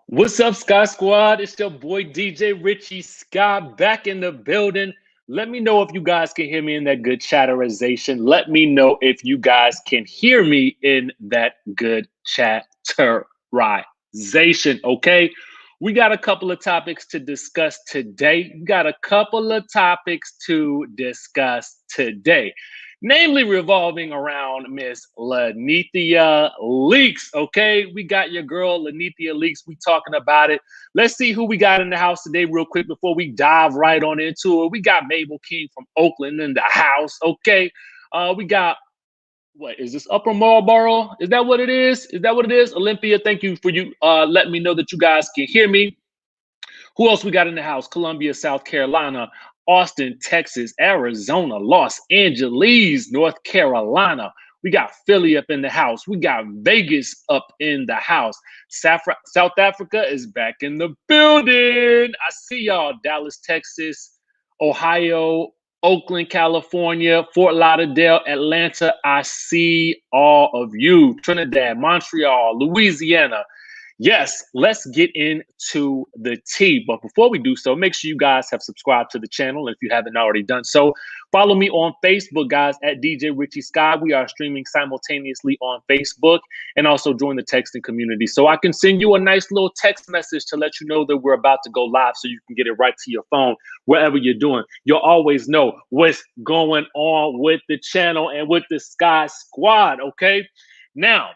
What's up, Sky Squad? It's your boy DJ Richie Sky back in the building. Let me know if you guys can hear me in that good chatterization. Let me know if you guys can hear me in that good chatterization, okay? We got a couple of topics to discuss today. Namely revolving around Miss Lanithia Leaks. Okay, we got your girl Lanithia Leaks. We talking about it. Let's see who we got in the house today, real quick, before we dive right on into it. We got Mabel King from Oakland in the house. Okay, we got what is this, Upper Marlboro? Is that what it is? Olympia, thank you for letting me know that you guys can hear me. Who else we got in the house? Columbia, South Carolina, Austin, Texas, Arizona, Los Angeles, North Carolina. We got Philly up in the house. We got Vegas up in the house. South Africa is back in the building. I see y'all. Dallas, Texas, Ohio, Oakland, California, Fort Lauderdale, Atlanta. I see all of you. Trinidad, Montreal, Louisiana. Yes, let's get into the tea. But before we do so, make sure you guys have subscribed to the channel if you haven't already done so. Follow me on Facebook, guys, at DJ Richie Sky. We are streaming simultaneously on Facebook, and also join the texting community. So I can send you a nice little text message to let you know that we're about to go live so you can get it right to your phone, wherever you're doing. You'll always know what's going on with the channel and with the Sky Squad, okay? Now,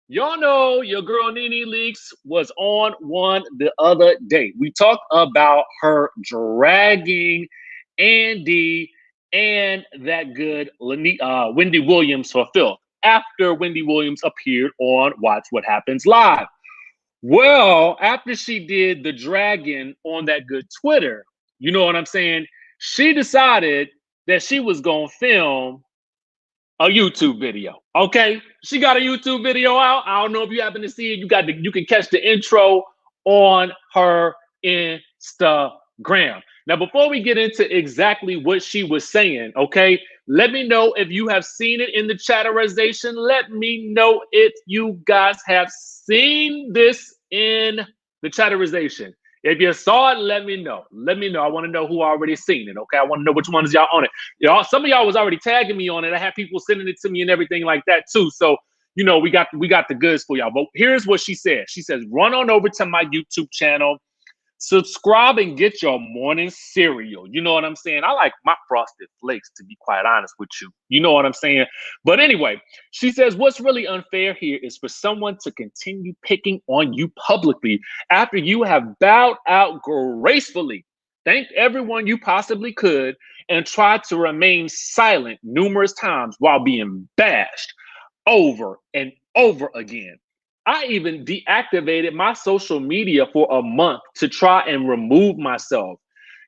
y'all know your girl Nene Leaks was on one the other day. We talked about her dragging Andy and that good Wendy Williams for filth after Wendy Williams appeared on Watch What Happens Live. Well, after she did the dragging on that good Twitter, you know what I'm saying? She decided that she was going to film a YouTube video. Okay, she got a YouTube video out. I don't know if you happen to see it. You can catch the intro on her Instagram. Now, before we get into exactly what she was saying, okay, let me know if you have seen it in the chatterization. Let me know if you guys have seen this in the chatterization. If you saw it, let me know. Let me know. I want to know who already seen it. Okay, I want to know which ones y'all on it. Y'all, some of y'all was already tagging me on it. I had people sending it to me and everything like that too. So you know we got the goods for y'all. But here's what she said. She says, "Run on over to my YouTube channel, subscribe, and get your morning cereal." You know what I'm saying? I like my Frosted Flakes, to be quite honest with you. You know what I'm saying? But anyway, she says, "What's really unfair here is for someone to continue picking on you publicly after you have bowed out gracefully, thanked everyone you possibly could, and tried to remain silent numerous times while being bashed over and over again. I even deactivated my social media for a month to try and remove myself.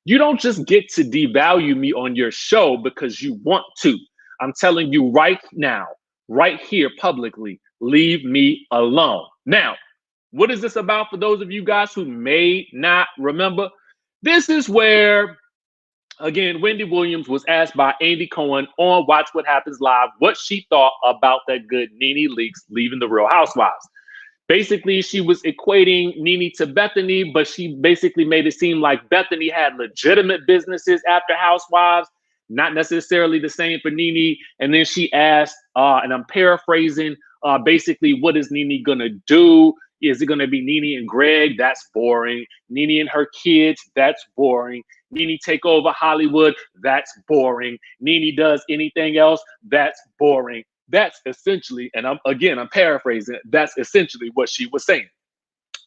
You don't just get to devalue me on your show because you want to. I'm telling you right now, right here publicly, leave me alone." Now, what is this about for those of you guys who may not remember? This is where, again, Wendy Williams was asked by Andy Cohen on Watch What Happens Live what she thought about that good Nene Leaks leaving the Real Housewives. Basically, she was equating Nene to Bethany, but she basically made it seem like Bethany had legitimate businesses after Housewives, not necessarily the same for Nene. And then she asked, and I'm paraphrasing, basically, what is Nene gonna do? Is it gonna be Nene and Greg? That's boring. Nene and her kids? That's boring. Nene take over Hollywood? That's boring. Nene does anything else? That's boring. That's essentially, and I'm paraphrasing, that's essentially what she was saying.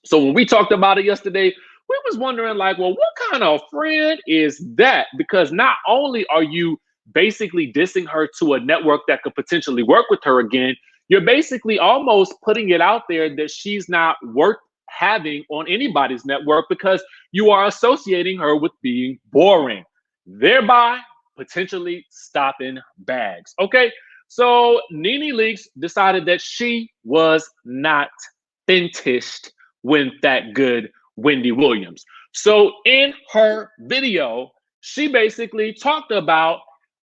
So when we talked about it yesterday, we was wondering like, well, what kind of friend is that? Because not only are you basically dissing her to a network that could potentially work with her again, you're basically almost putting it out there that she's not worth having on anybody's network because you are associating her with being boring, thereby potentially stopping bags. Okay. So Nene Leaks decided that she was not finished with that good Wendy Williams. So in her video, she basically talked about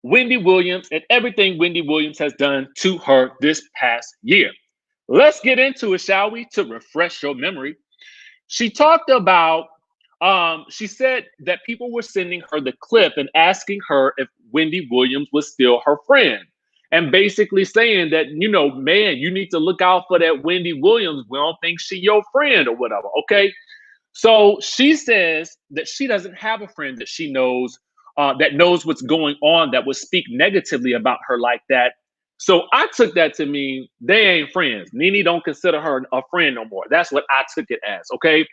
Wendy Williams and everything Wendy Williams has done to her this past year. Let's get into it, shall we, to refresh your memory. She talked about, she said that people were sending her the clip and asking her if Wendy Williams was still her friend. And basically saying that, you know, man, you need to look out for that Wendy Williams. We don't think she your friend or whatever. Okay. So she says that she doesn't have a friend that she knows, that knows what's going on, that would speak negatively about her like that. So I took that to mean they ain't friends. Nene don't consider her a friend no more. That's what I took it as. Okay.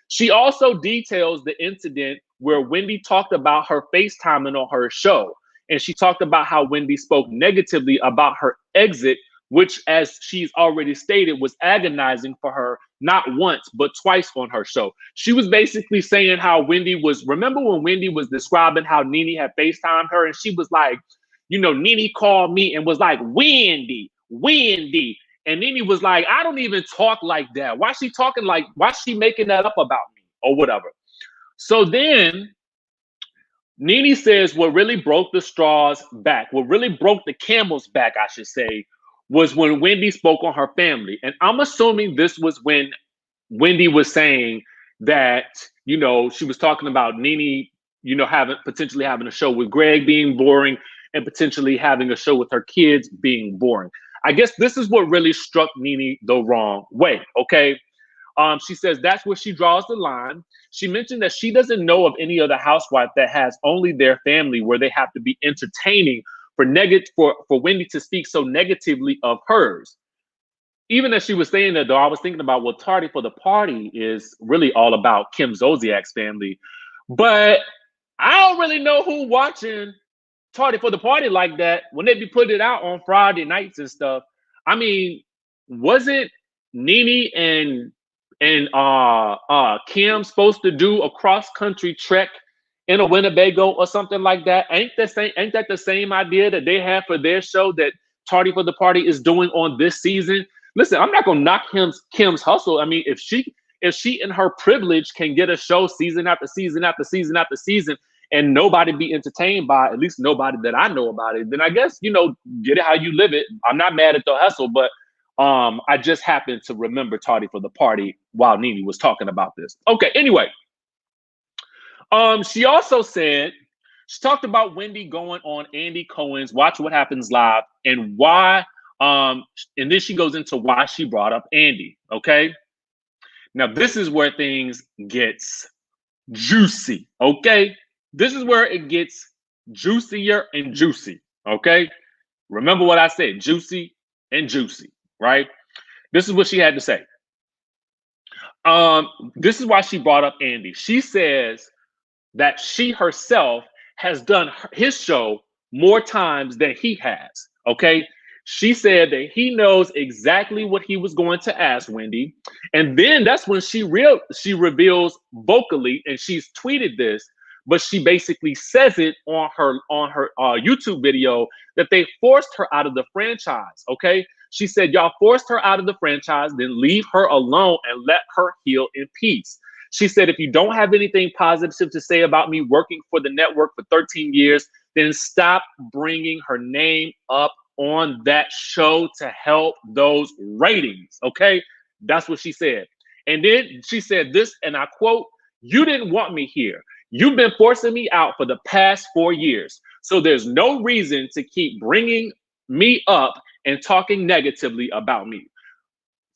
She also details the incident where Wendy talked about her FaceTiming on her show. And she talked about how Wendy spoke negatively about her exit, which, as she's already stated, was agonizing for her, not once, but twice on her show. She was basically saying how Wendy was, remember when Wendy was describing how Nene had FaceTimed her, and she was like, you know, Nene called me and was like, Wendy, Wendy. And Nene was like, I don't even talk like that. Why she talking like, why she making that up about me or whatever? So then Nene says what really broke the straws back, what really broke the camel's back, I should say, was when Wendy spoke on her family. And I'm assuming this was when Wendy was saying that, you know, she was talking about Nene, you know, potentially having a show with Greg being boring and potentially having a show with her kids being boring. I guess this is what really struck Nene the wrong way, okay? She says that's where she draws the line. She mentioned that she doesn't know of any other housewife that has only their family where they have to be entertaining for Wendy to speak so negatively of hers. Even as she was saying that, though, I was thinking about, well, Tardy for the Party is really all about Kim Zolciak's family. But I don't really know who watching Tardy for the Party like that when they be putting it out on Friday nights and stuff. I mean, wasn't Nene and Kim supposed to do a cross-country trek in a Winnebago or something like that? Ain't that the same idea that they have for their show that Tardy for the Party is doing on this season? Listen, I'm not gonna knock Kim's hustle. I mean, if she in her privilege can get a show season after season after season after season and nobody be entertained by it, at least nobody that I know about it, then I guess, you know, get it how you live it. I'm not mad at the hustle, but I just happened to remember Tardy for the Party while Nene was talking about this. Okay, anyway. She also said, she talked about Wendy going on Andy Cohen's Watch What Happens Live and why, and then she goes into why she brought up Andy, okay? Now, this is where things gets juicy, okay? This is where it gets juicier and juicy, okay? Remember what I said, juicy and juicy, right? This is what she had to say. This is why she brought up Andy. She says that she herself has done his show more times than he has, okay? She said that he knows exactly what he was going to ask Wendy. And then that's when she reveals vocally, and she's tweeted this, but she basically says it on her YouTube video that they forced her out of the franchise, okay? She said, y'all forced her out of the franchise, then leave her alone and let her heal in peace. She said, if you don't have anything positive to say about me working for the network for 13 years, then stop bringing her name up on that show to help those ratings, okay? That's what she said. And then she said this, and I quote, "You didn't want me here. You've been forcing me out for the past 4 years. So there's no reason to keep bringing me up and talking negatively about me."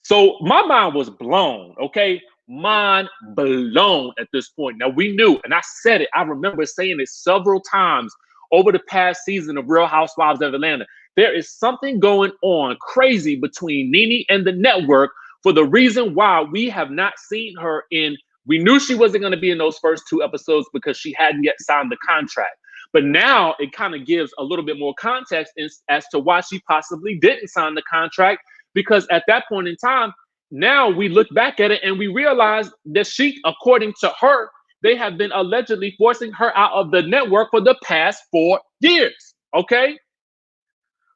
So my mind was blown, okay? Mind blown at this point. Now we knew, and I said it, I remember saying it several times over the past season of Real Housewives of Atlanta. There is something going on crazy between Nene and the network for the reason why we have not seen her in, we knew she wasn't going to be in those first 2 episodes because she hadn't yet signed the contract. But now it kind of gives a little bit more context as to why she possibly didn't sign the contract, because at that point in time, now we look back at it and we realize that she, according to her, they have been allegedly forcing her out of the network for the past 4 years, okay?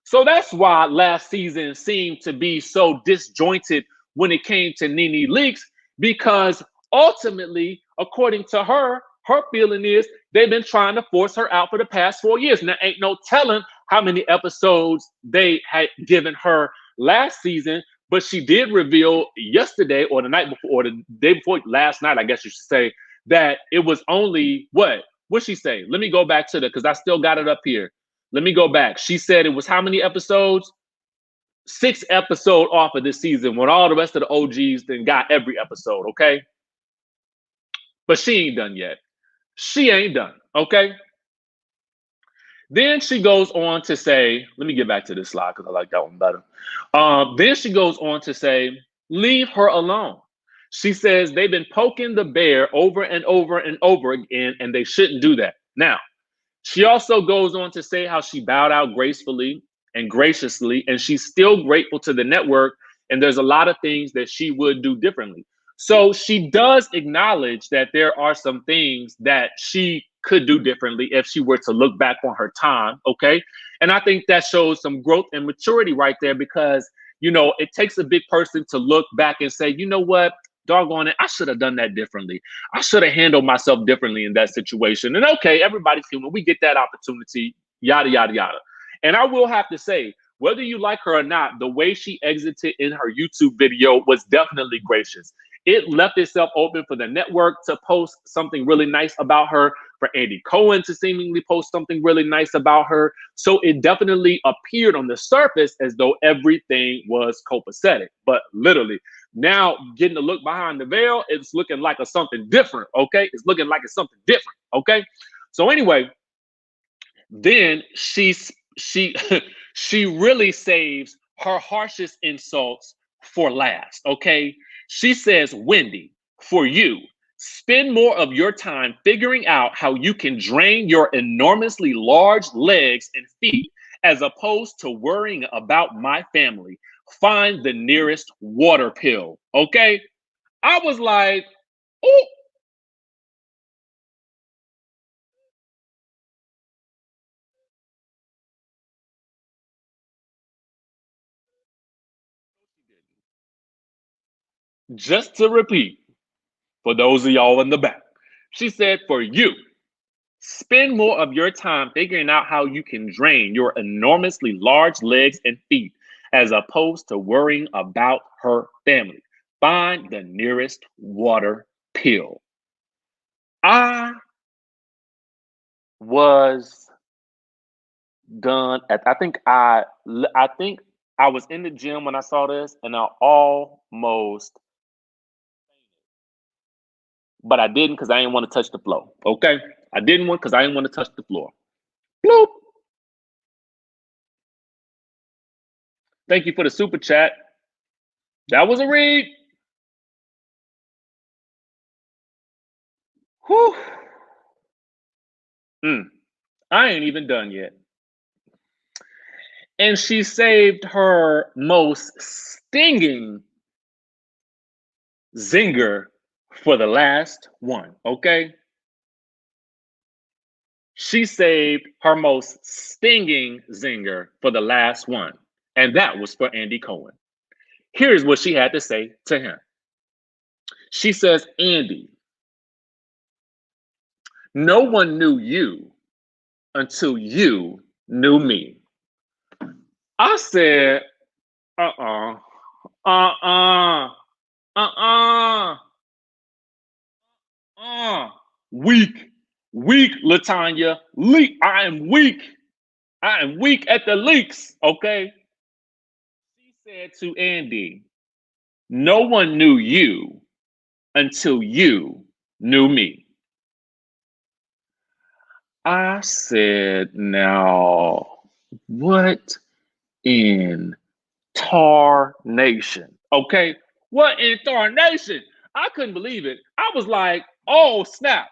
So that's why last season seemed to be so disjointed when it came to Nene Leakes, because ultimately, according to her, her feeling is they've been trying to force her out for the past 4 years. Now, ain't no telling how many episodes they had given her last season, But she did reveal yesterday or the night before or the day before last night, I guess you should say, that it was only what? What'd she say? Let me go back to the because I still got it up here. Let me go back. She said it was how many episodes? 6 episodes off of this season when all the rest of the OGs then got every episode, okay? But she ain't done yet. She ain't done, okay? Then she goes on to say, let me get back to this slide because I like that one better. Then she goes on to say, leave her alone. She says they've been poking the bear over and over and over again, and they shouldn't do that. Now, she also goes on to say how she bowed out gracefully and graciously, and she's still grateful to the network. And there's a lot of things that she would do differently. So she does acknowledge that there are some things that she could do differently if she were to look back on her time. Okay. And I think that shows some growth and maturity right there because, you know, it takes a big person to look back and say, you know what? Doggone it, I should have done that differently. I should have handled myself differently in that situation. And okay, everybody's human. We get that opportunity, yada, yada, yada. And I will have to say, whether you like her or not, the way she exited in her YouTube video was definitely gracious. It left itself open for the network to post something really nice about her, for Andy Cohen to seemingly post something really nice about her. So it definitely appeared on the surface as though everything was copacetic. But literally, now getting to look behind the veil, it's looking like a something different, okay? It's looking like it's something different, okay? So anyway, then she she really saves her harshest insults for last, okay? She says, Wendy, for you, spend more of your time figuring out how you can drain your enormously large legs and feet as opposed to worrying about my family. Find the nearest water pill, okay? I was like, oh, just to repeat, for those of y'all in the back, she said, for you, spend more of your time figuring out how you can drain your enormously large legs and feet as opposed to worrying about her family. Find the nearest water pill. I was done at I think I was in the gym when I saw this and I almost but I didn't because I didn't want to touch the floor. Okay? I didn't want because I didn't want to touch the floor. Bloop. Thank you for the super chat. That was a read. Whew. I ain't even done yet. And she saved her most stinging zinger for the last one, okay? She saved her most stinging zinger for the last one, and that was for Andy Cohen. Here's what she had to say to him. She says, Andy, no one knew you until you knew me. I said, uh-uh, uh-uh, uh-uh, weak, Latanya, leak. I am weak. I am weak at the leaks, okay? She said to Andy, no one knew you until you knew me. I said, now, what in tarnation? Okay, what in tarnation? I couldn't believe it. I was like, oh, snap.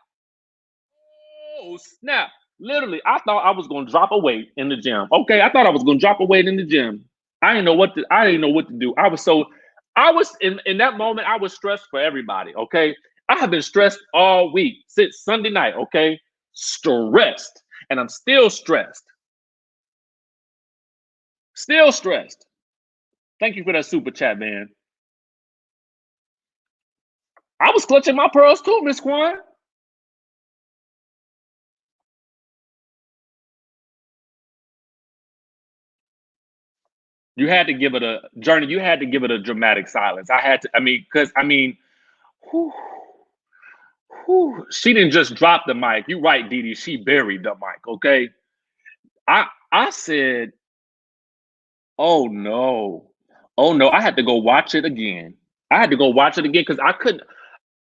Oh, snap. Literally, I thought I was gonna drop a weight in the gym. Okay, I thought I was gonna drop a weight in the gym. I didn't know what to do. I was in that moment, I was stressed for everybody. Okay. I have been stressed all week since Sunday night. Okay. Stressed. And I'm still stressed. Still stressed. Thank you for that super chat, man. I was clutching my pearls too, Miss Kwan. You had to give it a journey. You had to give it a dramatic silence. I had to. I mean, because whew, she didn't just drop the mic. You right, Dee Dee. She buried the mic. Okay. I said, oh no, oh no. I had to go watch it again. I had to go watch it again because I couldn't.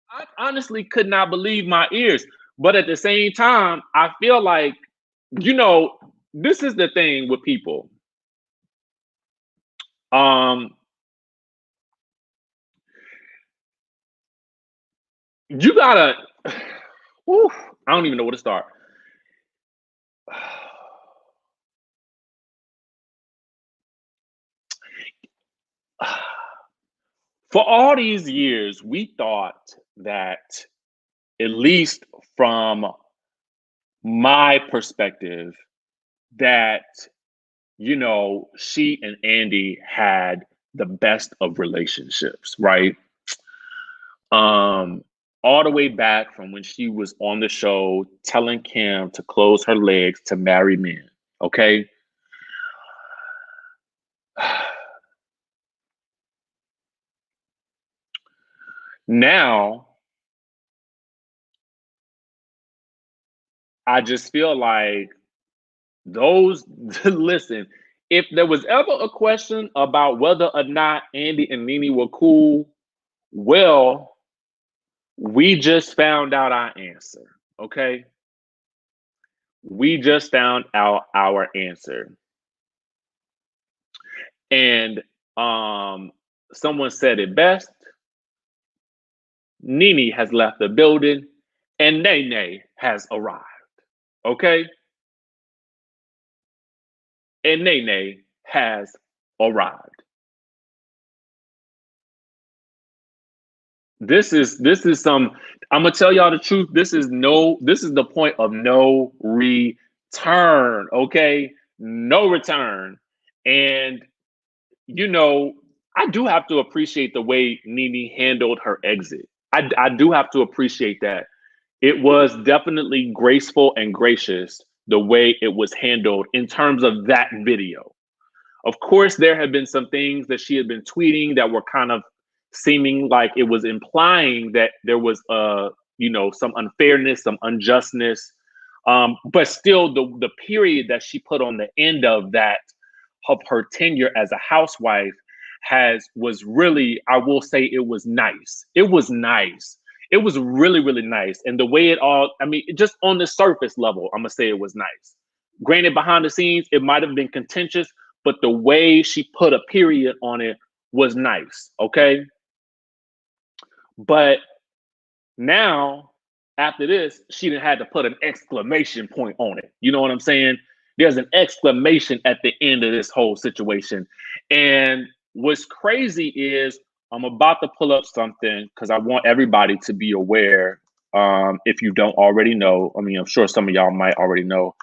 I honestly could not believe my ears. But at the same time, I feel like, this is the thing with people. You gotta. Whew, I don't even know where to start. For all these years, we thought that, at least from my perspective, that, she and Andy had the best of relationships, right? All the way back from when she was on the show telling Kim to close her legs to marry men, okay? Now, I just feel like listen, if there was ever a question about whether or not Andy and Nene were cool, well, we just found out our answer, okay? We just found out our answer. And someone said it best. Nene has left the building and Nene has arrived, okay? And Nene has arrived. This is some, I'm gonna tell y'all the truth. This is the point of no return, okay? No return. And I do have to appreciate the way Nene handled her exit. I do have to appreciate that. It was definitely graceful and gracious the way it was handled in terms of that video. Of course, there had been some things that she had been tweeting that were kind of seeming like it was implying that there was some unfairness, some unjustness. But still the period that she put on the end of that, of her tenure as a housewife, was really, I will say, it was nice. It was nice. It was really, really nice. And the way it all, just on the surface level, I'm gonna say it was nice. Granted, behind the scenes, it might have been contentious, but the way she put a period on it was nice, okay? But now, after this, she didn't have to put an exclamation point on it. You know what I'm saying? There's an exclamation at the end of this whole situation. And what's crazy is I'm about to pull up something because I want everybody to be aware. If you don't already know, I'm sure some of y'all might already know.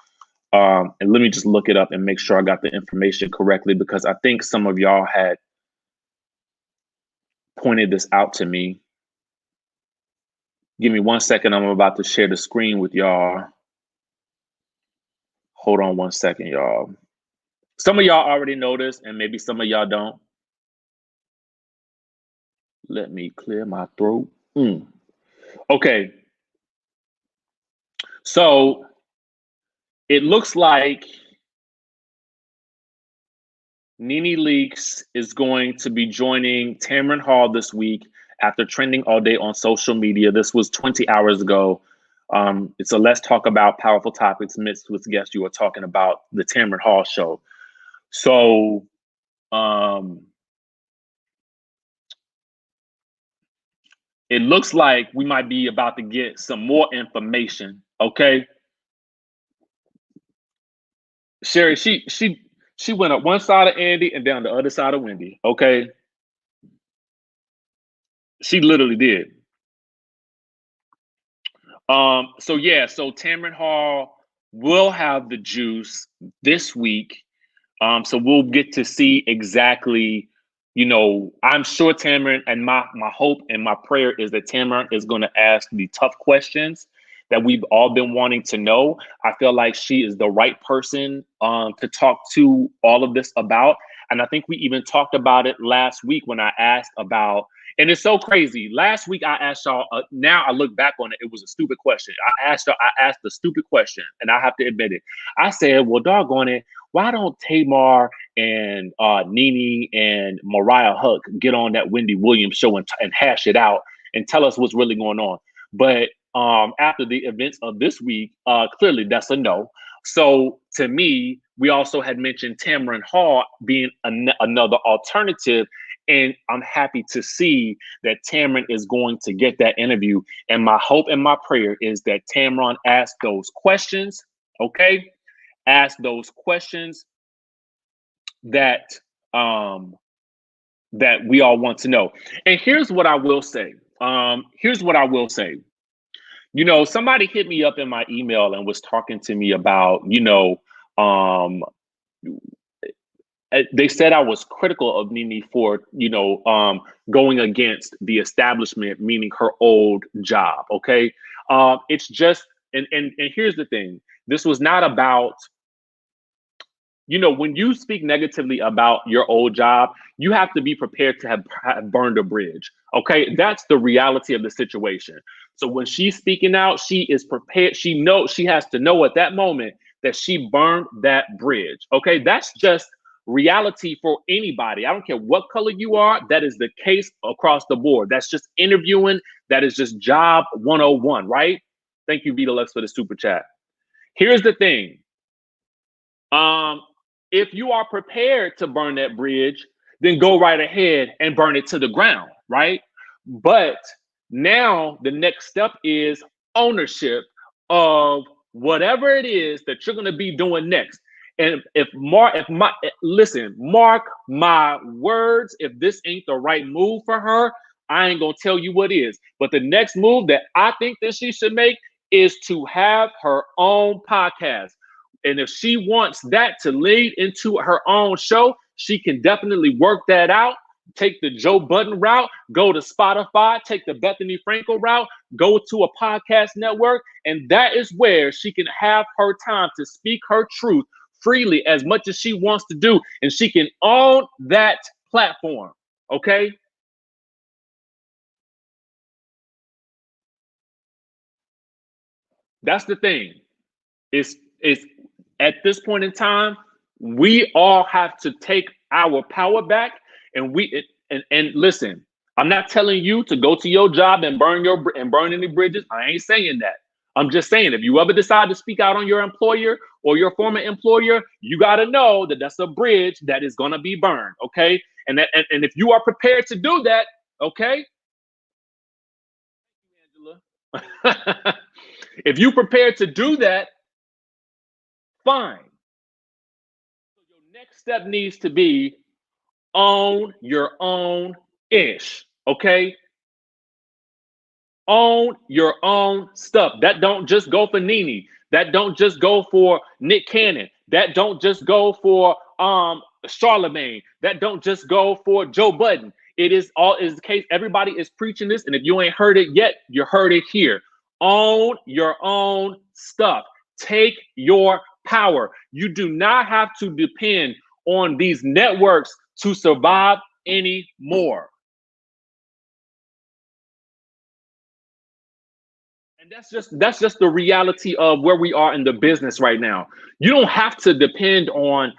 And let me just look it up and make sure I got the information correctly, because I think some of y'all had pointed this out to me. Give me 1 second. I'm about to share the screen with y'all. Hold on 1 second, y'all. Some of y'all already know this, and maybe some of y'all don't. Let me clear my throat. Okay. So it looks like Nene Leakes is going to be joining Tamron Hall this week after trending all day on social media. This was 20 hours ago. It's a Let's Talk About Powerful Topics mixed with guests. You were talking about the Tamron Hall show. So it looks like we might be about to get some more information. Okay. Sherry, she went up one side of Andy and down the other side of Wendy. Okay. She literally did. So Tamron Hall will have the juice this week. So we'll get to see exactly, I'm sure Tamron, and my hope and my prayer is that Tamron is going to ask the tough questions that we've all been wanting to know. I feel like she is the right person to talk to all of this about. And I think we even talked about it last week when I asked about, and it's so crazy. Last week I asked y'all, now I look back on it, it was a stupid question. I asked the stupid question, and I have to admit it. I said, well, doggone it, why don't Tamar and Nene and Mariah Huck get on that Wendy Williams show and hash it out and tell us what's really going on? But after the events of this week, clearly that's a no. So to me, we also had mentioned Tamron Hall being another alternative. And I'm happy to see that Tamron is going to get that interview. And my hope and my prayer is that Tamron asks those questions, okay? Ask those questions that that we all want to know. And here's what I will say. You know, somebody hit me up in my email and was talking to me about, you know, they said I was critical of Nene for, you know, going against the establishment, meaning her old job. Okay. It's just, and here's the thing. This was not about, you know, when you speak negatively about your old job, you have to be prepared to have burned a bridge. Okay. That's the reality of the situation. So when she's speaking out, she is prepared. She has to know at that moment that she burned that bridge. Okay. That's just reality for anybody. I don't care what color you are. That is the case across the board. That's just interviewing. That is just job 101, right? Thank you, Vita Lux, for the super chat. Here's the thing. If you are prepared to burn that bridge, then go right ahead and burn it to the ground, right? But now the next step is ownership of whatever it is that you're going to be doing next. And listen, mark my words, if this ain't the right move for her, I ain't going to tell you what is. But the next move that I think that she should make is to have her own podcast. And if she wants that to lead into her own show, she can definitely work that out. Take the Joe Budden route, go to Spotify, take the Bethany Frankel route, go to a podcast network. And that is where she can have her time to speak her truth freely as much as she wants to do. And she can own that platform. Okay. That's the thing. It's at this point in time, we all have to take our power back, and listen. I'm not telling you to go to your job and burn any bridges. I ain't saying that. I'm just saying, if you ever decide to speak out on your employer or your former employer, you got to know that that's a bridge that is going to be burned. Okay, and if you are prepared to do that, okay, Angela. If you prepared to do that, fine. So your next step needs to be own your own ish, okay? Own your own stuff. That don't just go for Nene. That don't just go for Nick Cannon. That don't just go for Charlemagne. That don't just go for Joe Budden. It is the case. Everybody is preaching this, and if you ain't heard it yet, you heard it here. Own your own stuff. Take your power. You do not have to depend on these networks to survive anymore. And that's just the reality of where we are in the business right now. You don't have to depend on,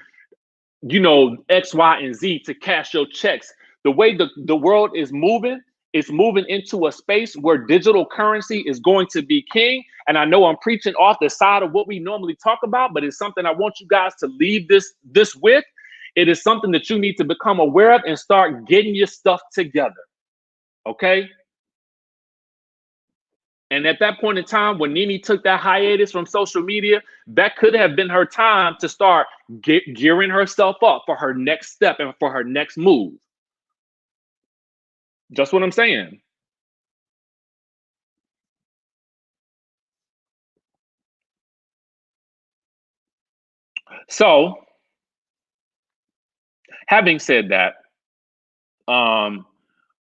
you know, X, Y, and Z to cash your checks. The way the world is moving, it's moving into a space where digital currency is going to be king. And I know I'm preaching off the side of what we normally talk about, but it's something I want you guys to leave this with. It is something that you need to become aware of and start getting your stuff together. Okay? And at that point in time, when Nene took that hiatus from social media, that could have been her time to start gearing herself up for her next step and for her next move. Just what I'm saying. So, having said that,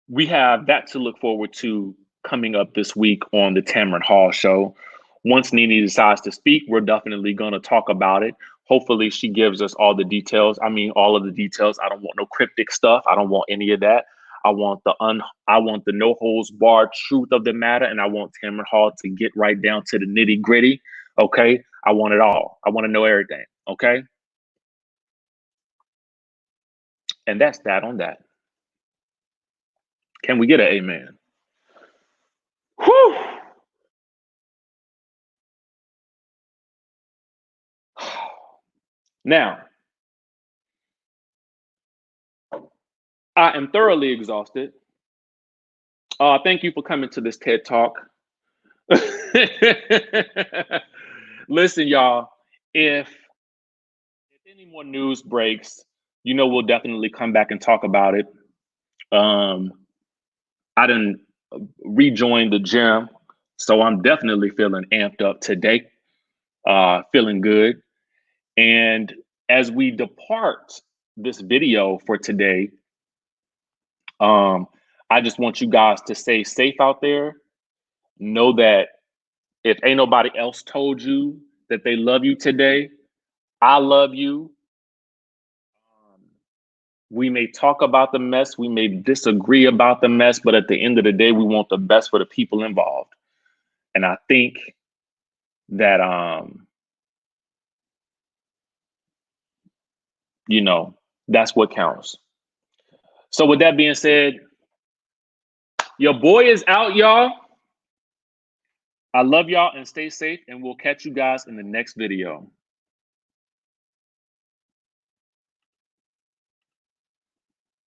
we have that to look forward to coming up this week on the Tamron Hall show. Once Nene decides to speak, we're definitely going to talk about it. Hopefully she gives us all the details. I mean, all of the details. I don't want no cryptic stuff. I don't want any of that. I want the no holds barred truth of the matter, and I want Tamron Hall to get right down to the nitty gritty. Okay, I want it all. I want to know everything. Okay, and that's that on that. Can we get an amen? Whew. Now, I am thoroughly exhausted. Thank you for coming to this TED Talk. Listen, y'all, if any more news breaks, you know we'll definitely come back and talk about it. I didn't rejoin the gym, so I'm definitely feeling amped up today, feeling good. And as we depart this video for today, I just want you guys to stay safe out there. Know that if ain't nobody else told you that they love you today, I love you. We may talk about the mess, we may disagree about the mess, but at the end of the day, we want the best for the people involved. And I think that you know, that's what counts. So with that being said, your boy is out, y'all. I love y'all and stay safe, and we'll catch you guys in the next video.